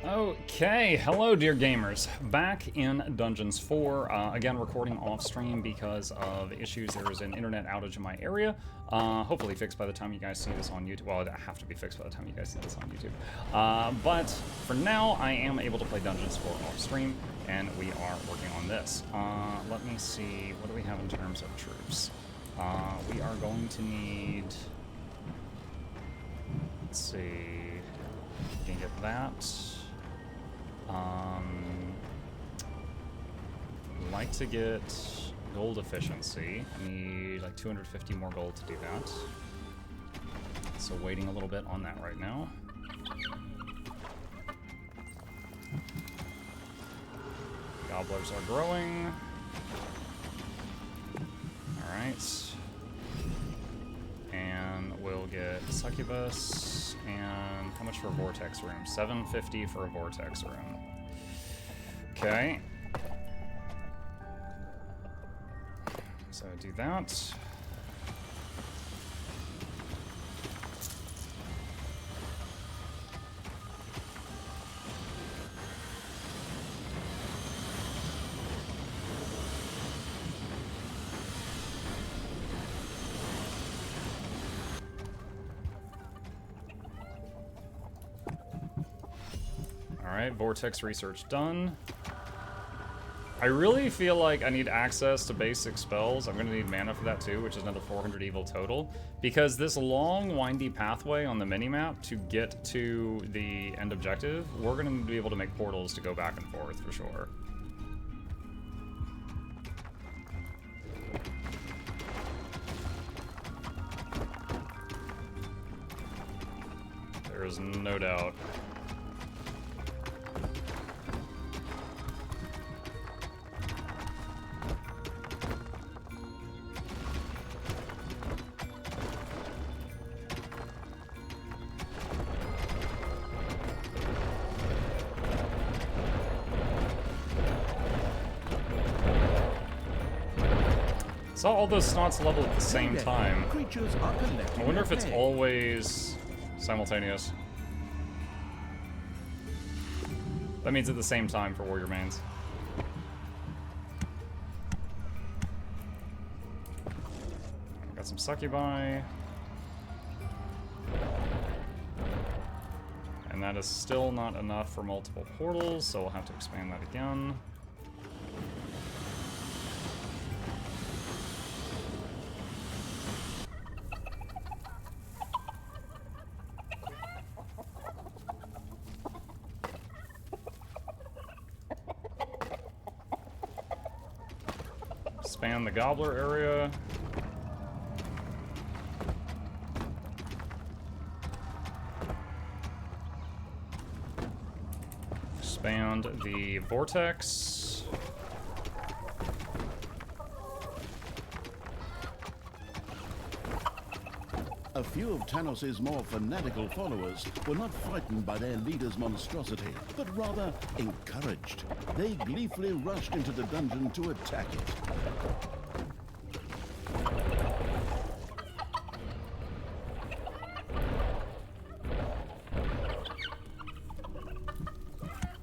Okay, hello dear gamers. Back in Dungeons 4, again recording off stream because of issues. There is an internet outage in my area, hopefully fixed by the time you guys see this on YouTube. Well, it'd have to be fixed by the time you guys see this on YouTube. But for now, I am able to play Dungeons 4 off stream, and we are working on this. Let me see, what do we have in terms of troops? We are going to need, let's see, we can get that. Like to get gold efficiency. I need like 250 more gold to do that. So waiting a little bit on that right now. Gobblers are growing. Alright. And we'll get succubus. And how much for a vortex room? 750 for a vortex room. Okay. So do that. Alright, vortex research done. I really feel like I need access to basic spells. I'm going to need mana for that too, which is another 400 evil total. Because this long, windy pathway on the minimap to get to the end objective, we're going to be able to make portals to go back and forth for sure. There is no doubt. Saw all those snots level at the same time. I wonder if it's always simultaneous. That means at the same time for warrior mains. Got some succubi. And that is still not enough for multiple portals, so we'll have to expand that again. Expand the gobbler area. Expand the vortex. A few of Tanos's more fanatical followers were not frightened by their leader's monstrosity, but rather encouraged. They gleefully rushed into the dungeon to attack it.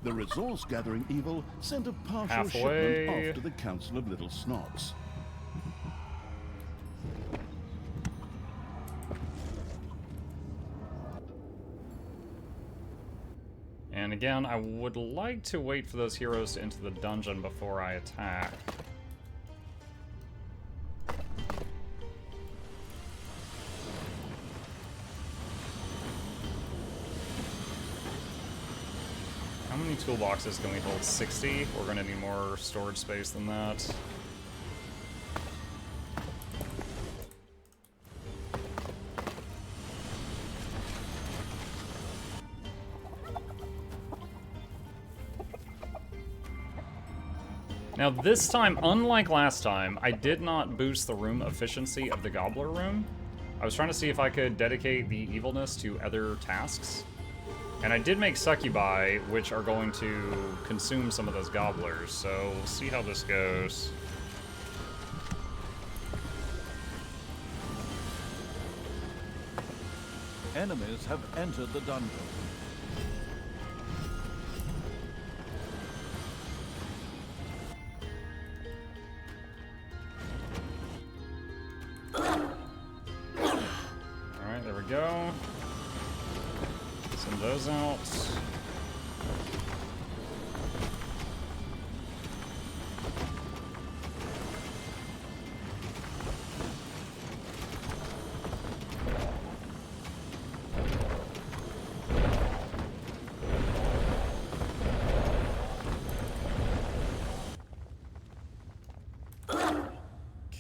The resource-gathering evil sent a partial shipment off to the Council of Little Snots. And again, I would like to wait for those heroes to enter the dungeon before I attack. How many toolboxes can we hold? 60? We're going to need more storage space than that. Now this time, unlike last time, I did not boost the room efficiency of the gobbler room. I was trying to see if I could dedicate the evilness to other tasks. And I did make succubi, which are going to consume some of those gobblers, so we'll see how this goes. Enemies have entered the dungeon. those out.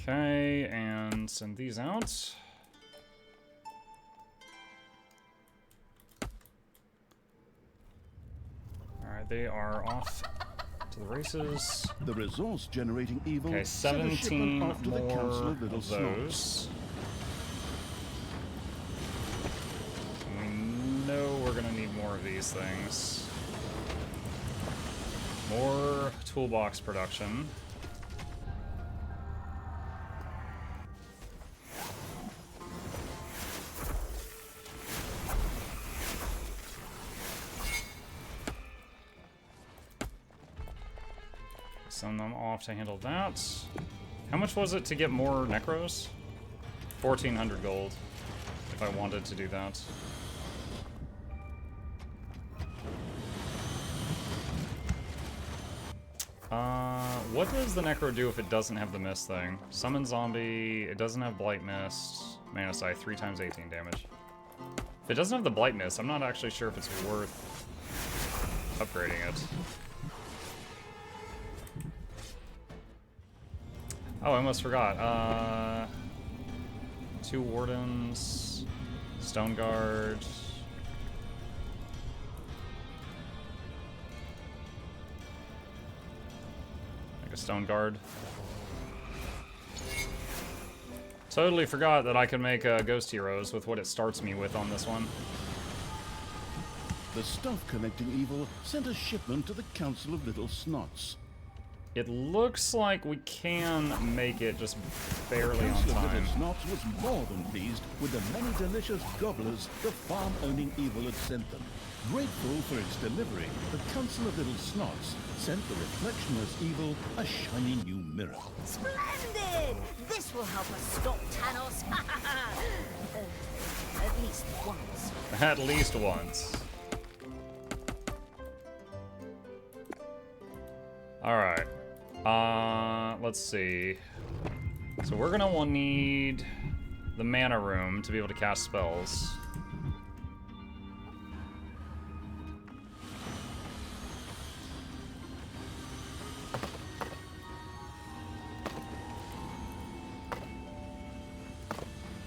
Okay, and send these out. Alright, they are off to the races. The resource generating evil. Okay, sent a 17 shipment off to the Council more of Little of Snots. those. We know we're gonna need more of these things. More toolbox production. Send them off to handle that. How much was it to get more Necros? 1,400 gold, if I wanted to do that. What does the Necro do if it doesn't have the Mist thing? Summon Zombie, it doesn't have Blight Mist, Mana Sight, 3 times 18 damage. If it doesn't have the Blight Mist, I'm not actually sure if it's worth upgrading it. Oh, I almost forgot. 2 Wardens, Stone Guard. Like a Stone Guard. Totally forgot that I could make Ghost Heroes with what it starts me with on this one. The stuff collecting evil sent a shipment to the Council of Little Snots. It looks like we can make it just barely on Council of time. Little Snots was more than pleased with the many delicious gobblers the farm-owning evil had sent them. Grateful for its delivery, the Council of Little Snots sent the reflectionless evil a shiny new mirror. Splendid! This will help us stop Thanos. At least once. At least once. Alright. Let's see. So we're gonna need the mana room to be able to cast spells.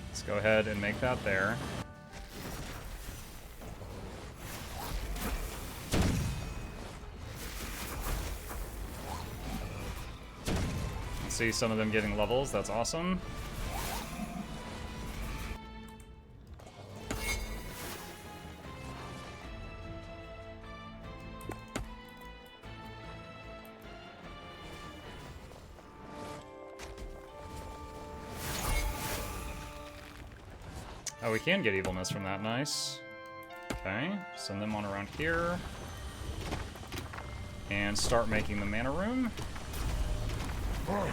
Let's go ahead and make that there. See some of them getting levels, that's awesome. Oh, we can get evilness from that, nice. Okay, send them on around here. And start making the mana room. Ah,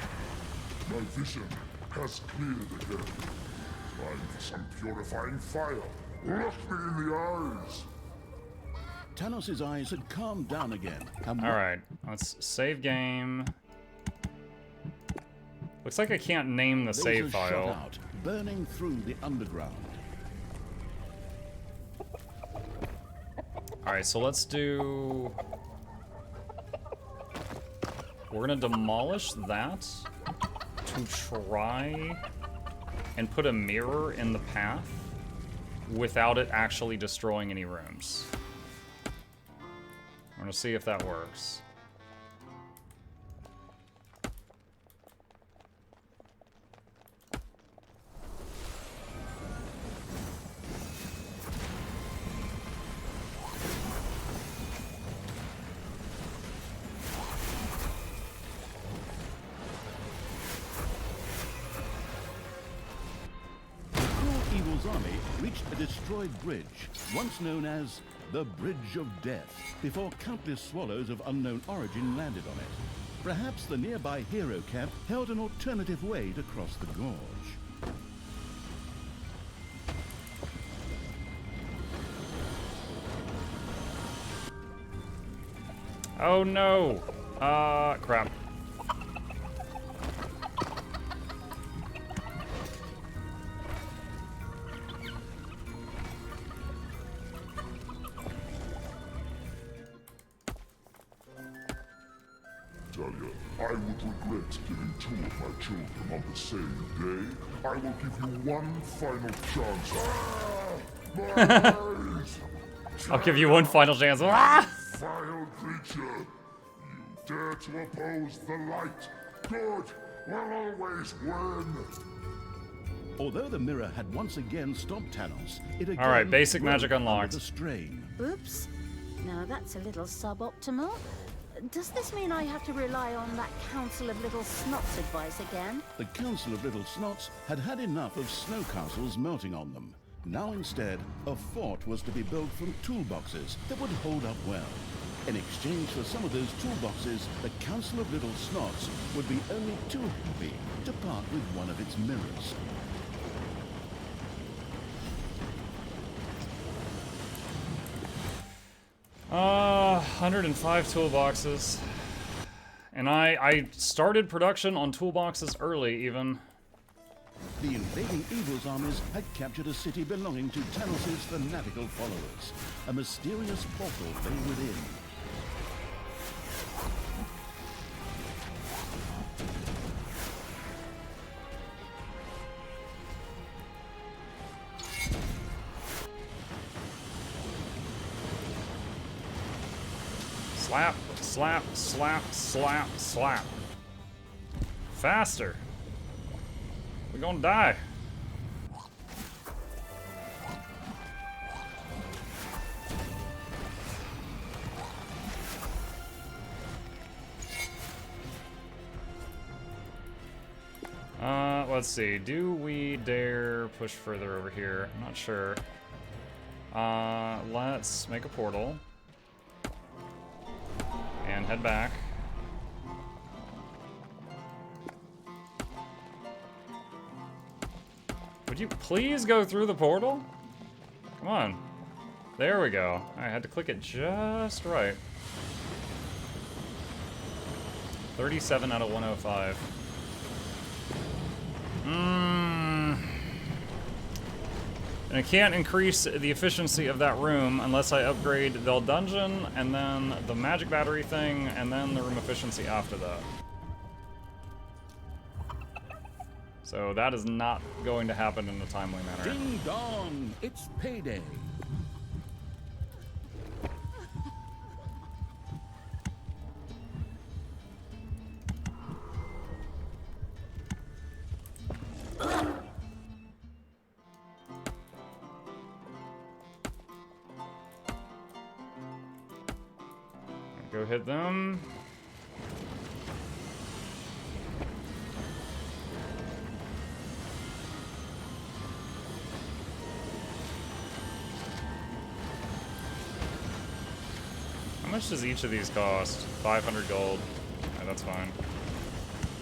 my vision has cleared again. Time for some purifying fire. Look me in the eyes. Thanos' eyes had calmed down again. Alright, let's save game. Looks like I can't name the save lasers file. shot out, burning through the underground. Alright, so let's do... We're gonna demolish that to try and put a mirror in the path without it actually destroying any rooms. We're gonna see if that works. Army reached a destroyed bridge, once known as the Bridge of Death, before countless swallows of unknown origin landed on it. Perhaps the nearby hero camp held an alternative way to cross the gorge. Oh no! Crap. Talia, I would regret killing two of my children on the same day. I will give you one final chance. My eyes! I'll give you one final chance. Ah! Vile creature! You dare to oppose the light! Good will always win! Although the mirror had once again stopped Talos, it again All right, basic broke magic under unlocked. the strain. Oops. Now that's a little suboptimal. Does this mean I have to rely on that Council of Little Snots advice again? The Council of Little Snots had had enough of snow castles melting on them. Now instead, a fort was to be built from toolboxes that would hold up well. In exchange for some of those toolboxes, the Council of Little Snots would be only too happy to part with one of its mirrors. 105 toolboxes. And I started production on toolboxes early, even. The invading Evil's armies had captured a city belonging to Talos' fanatical followers. A mysterious portal lay within. Slap, slap, slap, slap, slap. Faster. We're gonna die. Let's see. Do we dare push further over here? I'm not sure. Let's make a portal. And head back. Would you please go through the portal? Come on. There we go. I had to click it just right. 37 out of 105. And I can't increase the efficiency of that room unless I upgrade the dungeon, and then the magic battery thing, and then the room efficiency after that. So that is not going to happen in a timely manner. Ding dong! It's payday! Go hit them. How much does each of these cost? 500 gold. Yeah, that's fine.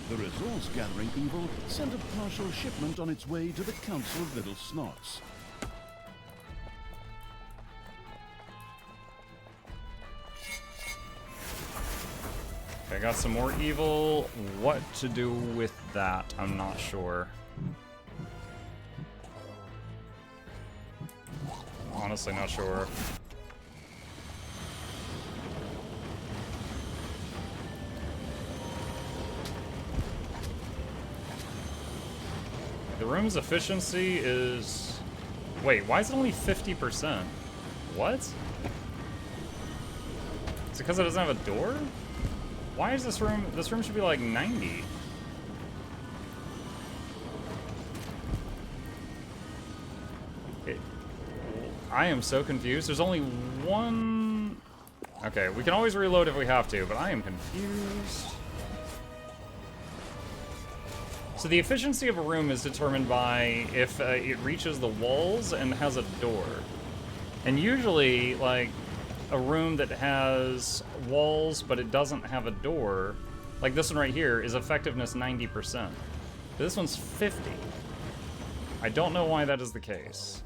The resource-gathering evil sent a partial shipment on its way to the Council of Little Snots. Okay, got some more evil. What to do with that, I'm not sure. Honestly, not sure. The room's efficiency is... Wait, why is it only 50%? What? Is it because it doesn't have a door? Why is this room... This room should be like 90. I am so confused. There's only one... Okay, we can always reload if we have to, but I am confused. So the efficiency of a room is determined by if it reaches the walls and has a door. And usually, like, a room that has walls but it doesn't have a door, like this one right here, is effectiveness 90%. But this one's 50. I don't know why that is the case.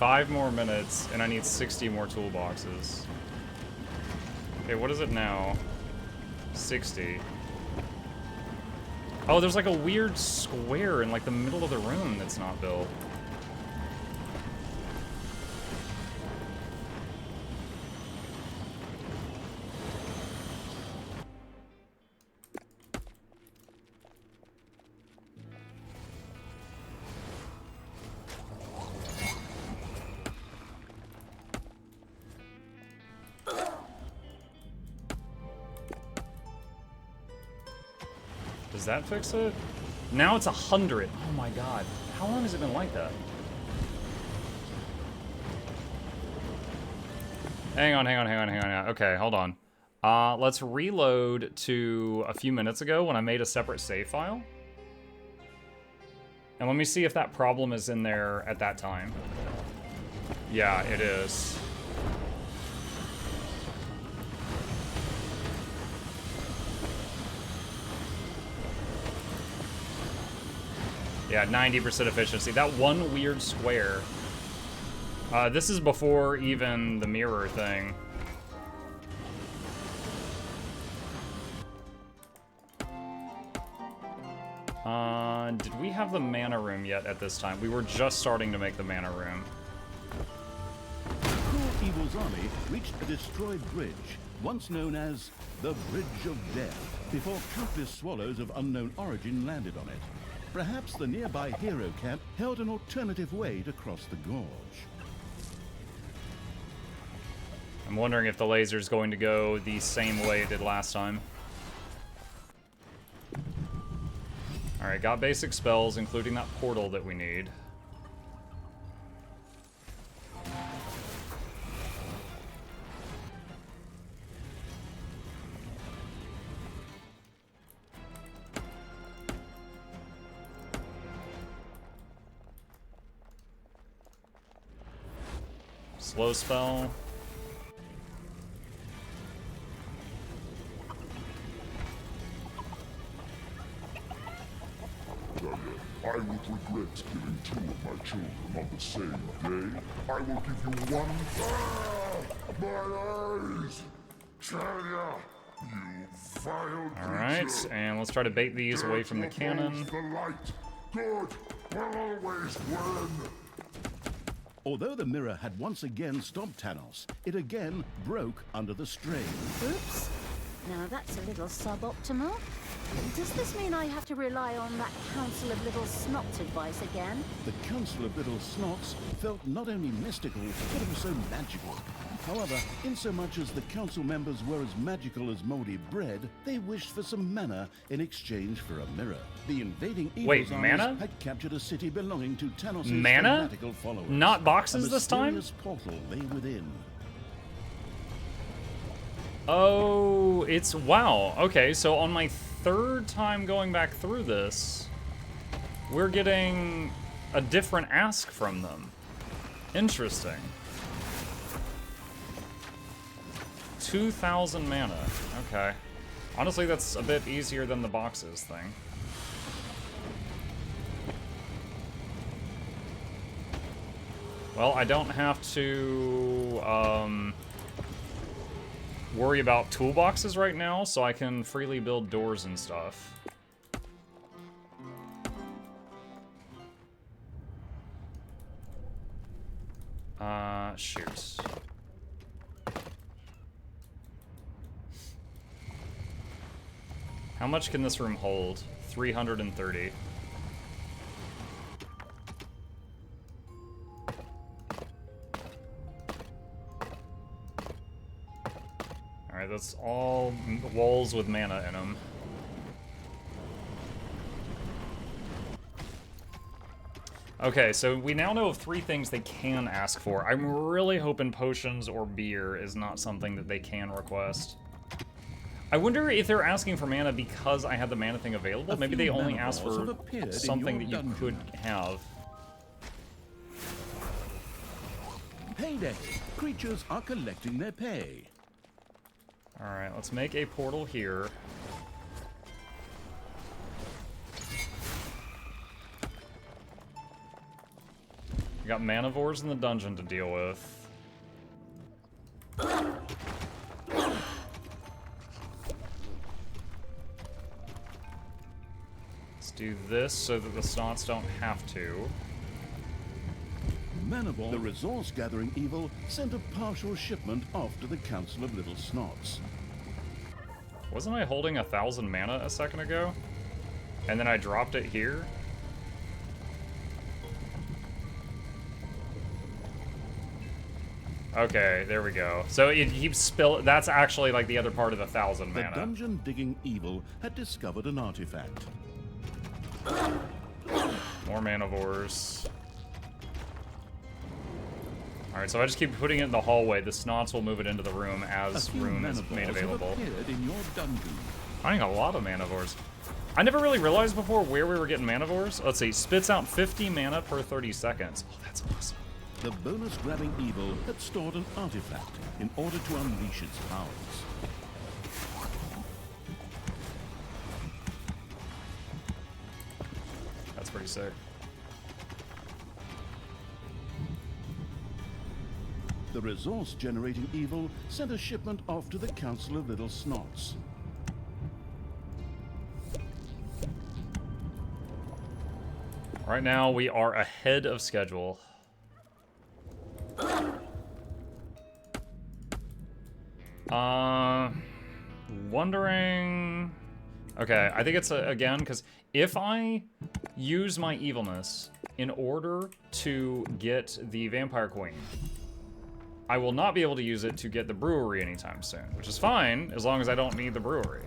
5 more minutes, and I need 60 more toolboxes. Okay, what is it now? 60. Oh, there's like a weird square in like the middle of the room that's not built. Does that fix it? Now it's 100. Oh my god. How long has it been like that? Hang on. Okay, hold on. Let's reload to a few minutes ago when I made a separate save file. And let me see if that problem is in there at that time. Yeah, it is. Yeah, 90% efficiency. That one weird square. This is before even the mirror thing. Did we have the mana room yet at this time? We were just starting to make the mana room. Cruel Evil's army reached a destroyed bridge, once known as the Bridge of Death, before countless swallows of unknown origin landed on it. Perhaps the nearby hero camp held an alternative way to cross the gorge. I'm wondering if the laser's going to go the same way it did last time. Alright, got basic spells, including that portal that we need. Slow spell. I would regret killing 2 of my children on the same day. I will give you one. My eyes! Talia, you vile creature. Alright, and let's try to bait these away from the cannon. The light. Good will always win. Although the mirror had once again stopped Thanos, it again broke under the strain. Oops. Now that's a little suboptimal. Does this mean I have to rely on that Council of Little Snots advice again? The Council of Little Snots felt not only mystical, but also magical. However, insomuch as the council members were as magical as moldy bread, they wished for some mana in exchange for a mirror. The invading Evil's armies mana? had captured a city belonging to Thanos' Mana? fanatical followers. Not boxes this time? A mysterious portal lay within. Oh, it's... wow. Okay, so on my 3rd time going back through this, we're getting a different ask from them. Interesting. 2,000 mana. Okay. Honestly, that's a bit easier than the boxes thing. Well, I don't have to, worry about toolboxes right now, so I can freely build doors and stuff. Shoot. How much can this room hold? 330. Alright, that's all walls with mana in them. Okay, so we now know of 3 things they can ask for. I'm really hoping potions or beer is not something that they can request. I wonder if they're asking for mana because I had the mana thing available. Maybe they only asked for something that you could have. Payday! Creatures are collecting their pay. Alright, let's make a portal here. We got manivores in the dungeon to deal with. Let's do this so that the snots don't have to. Manivore, the resource-gathering evil, sent a partial shipment off to the Council of Little Snots. Wasn't I holding 1,000 mana a second ago? And then I dropped it here? Okay, there we go. So it keeps that's actually like the other part of the 1,000 mana. The dungeon-digging evil had discovered an artifact. More manivores. Alright, so I just keep putting it in the hallway. The snots will move it into the room as room is made available. In your dungeon. Finding a lot of manivores. I never really realized before where we were getting manivores. Let's see, spits out 50 mana per 30 seconds. Oh, that's awesome. The bonus-grabbing evil had stored an artifact in order to unleash its powers. That's pretty sick. The resource-generating evil sent a shipment off to the Council of Little Snots. Right now, we are ahead of schedule. Wondering... Okay, I think it's, again, because if I use my evilness in order to get the Vampire Queen, I will not be able to use it to get the brewery anytime soon, which is fine, as long as I don't need the brewery.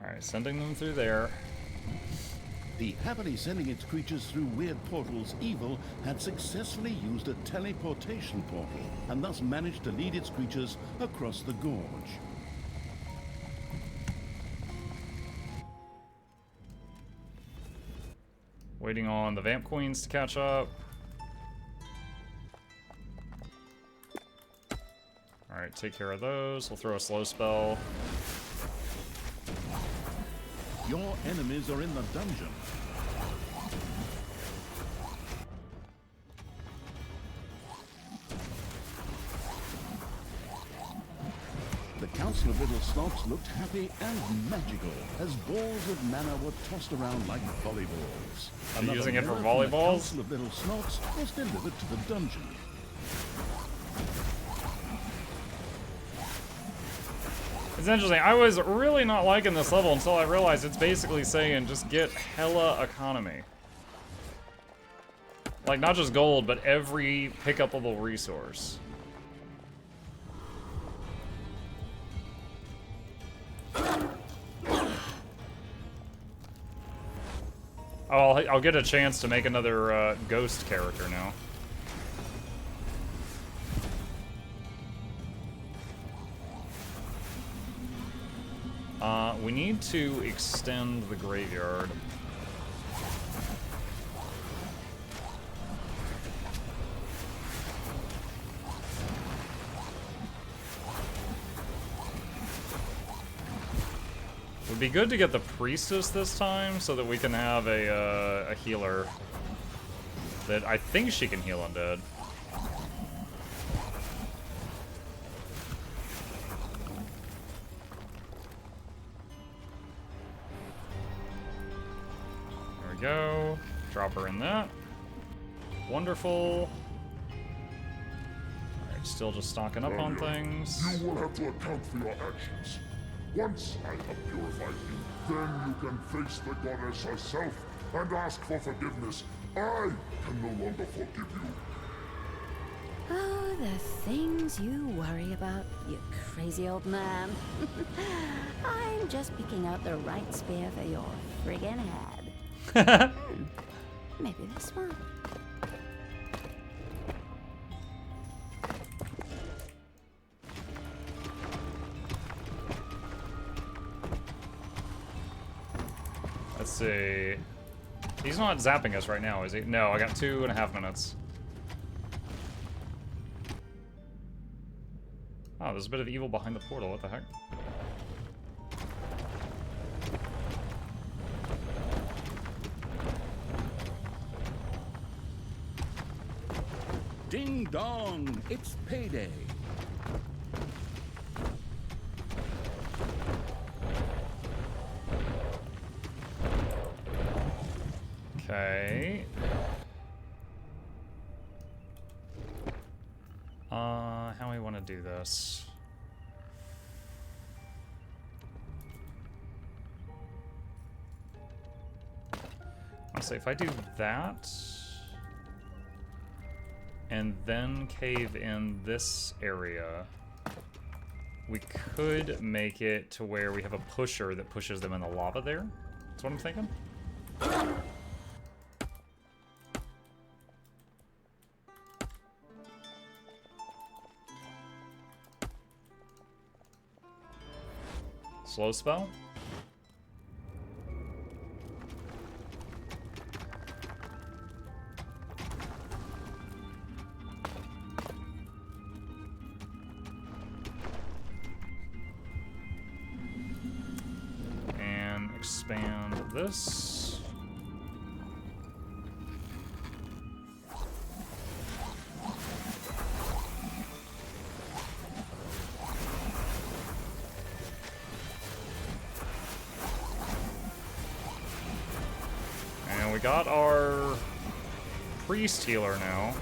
Alright, sending them through there. The happily sending its creatures through weird portals evil had successfully used a teleportation portal, and thus managed to lead its creatures across the gorge. Waiting on the Vamp Queens to catch up. Alright, take care of those. We'll throw a slow spell. Your enemies are in the dungeon. The Council of Little Snots looked happy and magical as balls of mana were tossed around like volleyballs. I'm using it for mirror from the volleyballs? Council of Little Snots was delivered to the dungeon. It's interesting. I was really not liking this level until I realized it's basically saying just get hella economy. Like, not just gold, but every pick-upable resource. Oh, I'll get a chance to make another ghost character now. We need to extend the graveyard. Would be good to get the priestess this time so that we can have a healer that I think she can heal undead. Go. Drop her in that. Wonderful. Alright, still just stocking up on things. You will have to account for your actions. Once I have purified you, then you can face the goddess herself and ask for forgiveness. I can no longer forgive you. Oh, the things you worry about, you crazy old man. I'm just picking out the right spear for your friggin' head. Maybe this one. Let's see. He's not zapping us right now, is he? No, I got 2.5 minutes. Oh, there's a bit of evil behind the portal. What the heck? Dong! It's payday! Okay. How we want to do this? Honestly, if I do that, and then cave in this area, we could make it to where we have a pusher that pushes them in the lava there. That's what I'm thinking. Slow spell. And expand this. And we got our priest healer now.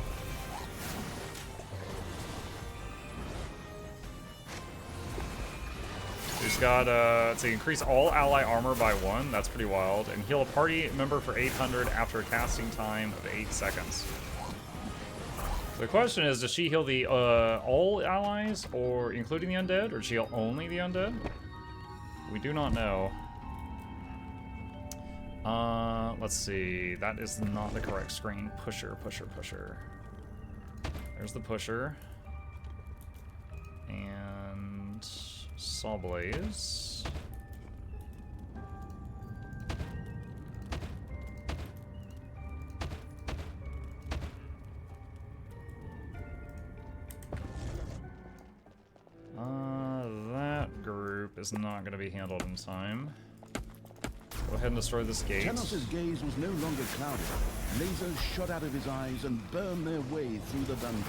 He's got, so increase all ally armor by 1. That's pretty wild. And heal a party member for 800 after a casting time of 8 seconds. The question is, does she heal the all allies, or including the undead, or does she heal only the undead? We do not know. Let's see. That is not the correct screen. Pusher, pusher, pusher. There's the pusher. And Saw Blaze. That group is not going to be handled in time. Go ahead and destroy this gate. Tanos' gaze was no longer clouded. Lasers shot out of his eyes and burned their way through the dungeon.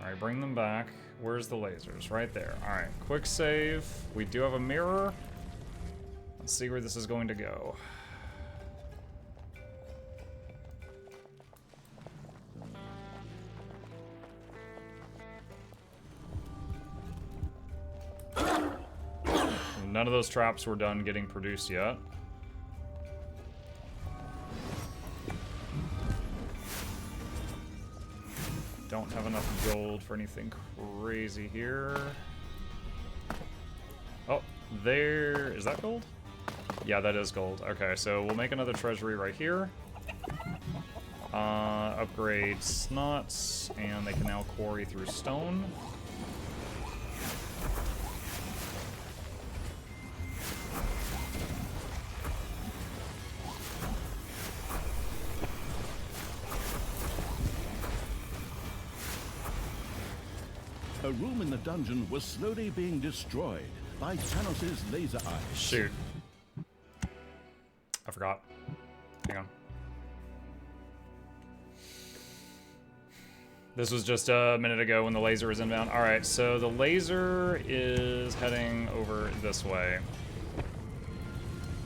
Alright, bring them back. Where's the lasers? Right there. Alright, quick save. We do have a mirror. Let's see where this is going to go. None of those traps were done getting produced yet. Don't have enough gold for anything crazy here. Oh, there... is that gold? Yeah, that is gold. Okay, so we'll make another treasury right here. Upgrade snots, and they can now quarry through stone. A room in the dungeon was slowly being destroyed by Tanos' laser eyes. Shoot. I forgot. Hang on. This was just a minute ago when the laser was inbound. Alright, so the laser is heading over this way.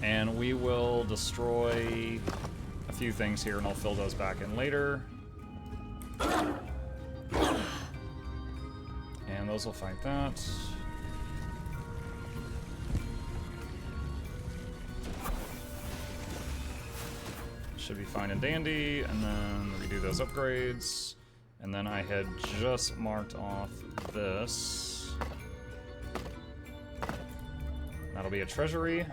And we will destroy a few things here, and I'll fill those back in later. And those will fight that. Should be fine and dandy, and then redo those upgrades. And then I had just marked off this. That'll be a treasury.